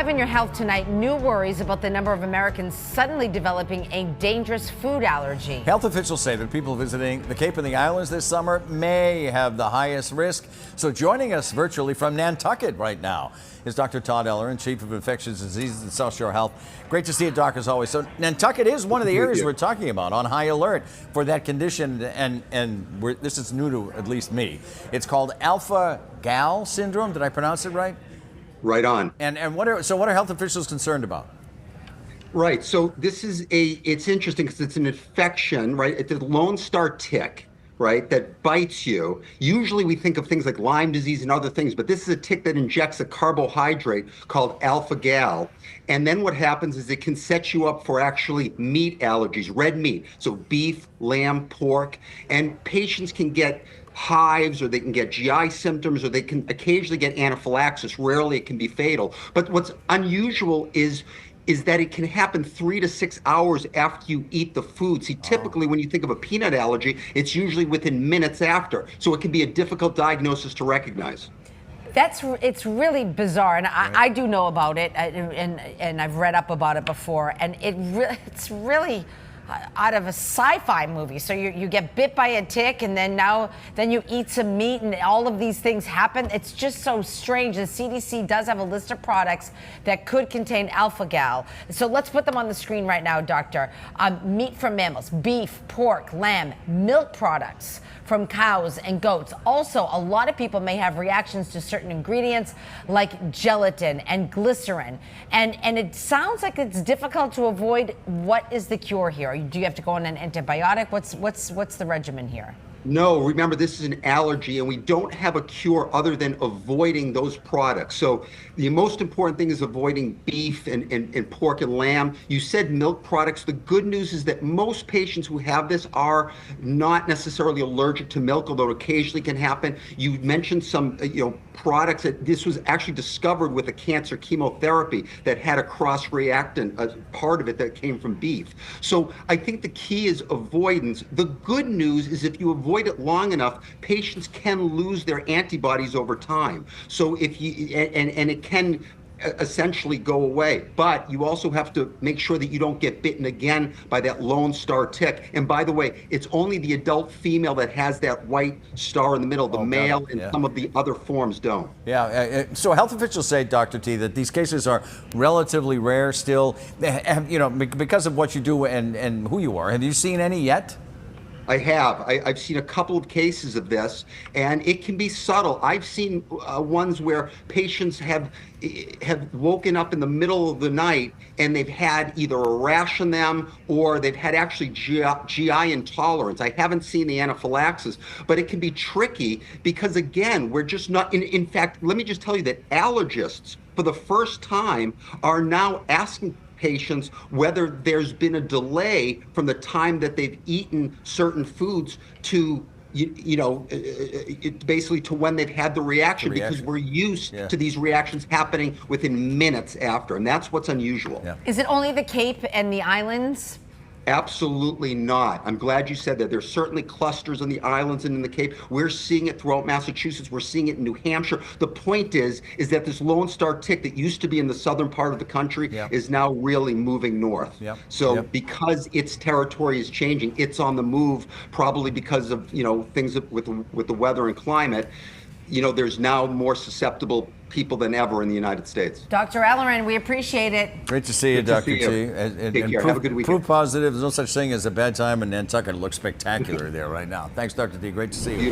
live in your health tonight, new worries about the number of Americans suddenly developing a dangerous food allergy. Health officials say that people visiting the Cape and the islands this summer may have the highest risk. So joining us virtually from Nantucket right now is Dr. Todd Ellerin, Chief of Infectious Diseases at South Shore Health. Great to see you, Doc, as always. So Nantucket is one of the areas we're talking about on high alert for that condition, and this is new to at least me. It's called alpha-gal syndrome. Did I pronounce it right? Right on. And what are health officials concerned about? Right. So this is it's interesting because it's an infection, right? It's a Lone Star tick, right, that bites you. Usually we think of things like Lyme disease and other things, but this is a tick that injects a carbohydrate called alpha-gal. And then what happens is it can set you up for actually meat allergies, red meat. So beef, lamb, pork, and patients can get hives, or they can get GI symptoms, or they can occasionally get anaphylaxis. Rarely it can be fatal. But what's unusual is that it can happen 3 to 6 hours after you eat the food. See, typically when you think of a peanut allergy, it's usually within minutes after. So it can be a difficult diagnosis to recognize. It's really bizarre, and I do know about it, and I've read up about it before, and it's really out of a sci-fi movie. So you get bit by a tick, and then you eat some meat, and all of these things happen. It's just so strange. The CDC does have a list of products that could contain alpha-gal. So let's put them on the screen right now, Doctor. Meat from mammals, beef, pork, lamb, milk products from cows and goats. Also, a lot of people may have reactions to certain ingredients like gelatin and glycerin. And it sounds like it's difficult to avoid. What is the cure here? Do you have to go on an antibiotic? What's the regimen here? No, remember, this is an allergy, and we don't have a cure other than avoiding those products. So the most important thing is avoiding beef and pork and lamb. You said milk products. The good news is that most patients who have this are not necessarily allergic to milk, although occasionally can happen. You mentioned some products that this was actually discovered with a cancer chemotherapy that had a cross-reactant, part of it that came from beef. So I think the key is avoidance. The good news is if you avoid it long enough, patients can lose their antibodies over time. So if you and it can essentially go away, but you also have to make sure that you don't get bitten again by that Lone Star tick. And by the way, it's only the adult female that has that white star in the middle. The male and some of the other forms don't. Yeah. So health officials say, Dr. T, that these cases are relatively rare still. Because of what you do and who you are. Have you seen any yet? I have. I've seen a couple of cases of this, and it can be subtle. I've seen ones where patients have woken up in the middle of the night and they've had either a rash on them or they've had actually GI intolerance. I haven't seen the anaphylaxis, but it can be tricky because, again, we're just not, in fact, let me just tell you that allergists, for the first time, are now asking patients whether there's been a delay from the time that they've eaten certain foods to basically to when they've had the reaction, because we're used to these reactions happening within minutes after, and that's what's unusual. Is it only the Cape and the islands? Absolutely not. I'm glad you said that. There's certainly clusters on the islands and in the Cape. We're seeing it throughout Massachusetts. We're seeing it in New Hampshire. The point is that this Lone Star tick that used to be in the southern part of the country is now really moving north. So because its territory is changing, it's on the move, probably because of things with the weather and climate. There's now more susceptible people than ever in the United States. Dr. Ellerin, we appreciate it. Great to see you, Dr. T. Take care. Have a good weekend. Proof positive. There's no such thing as a bad time in Nantucket. It looks spectacular there right now. Thanks, Dr. T. Great to see you.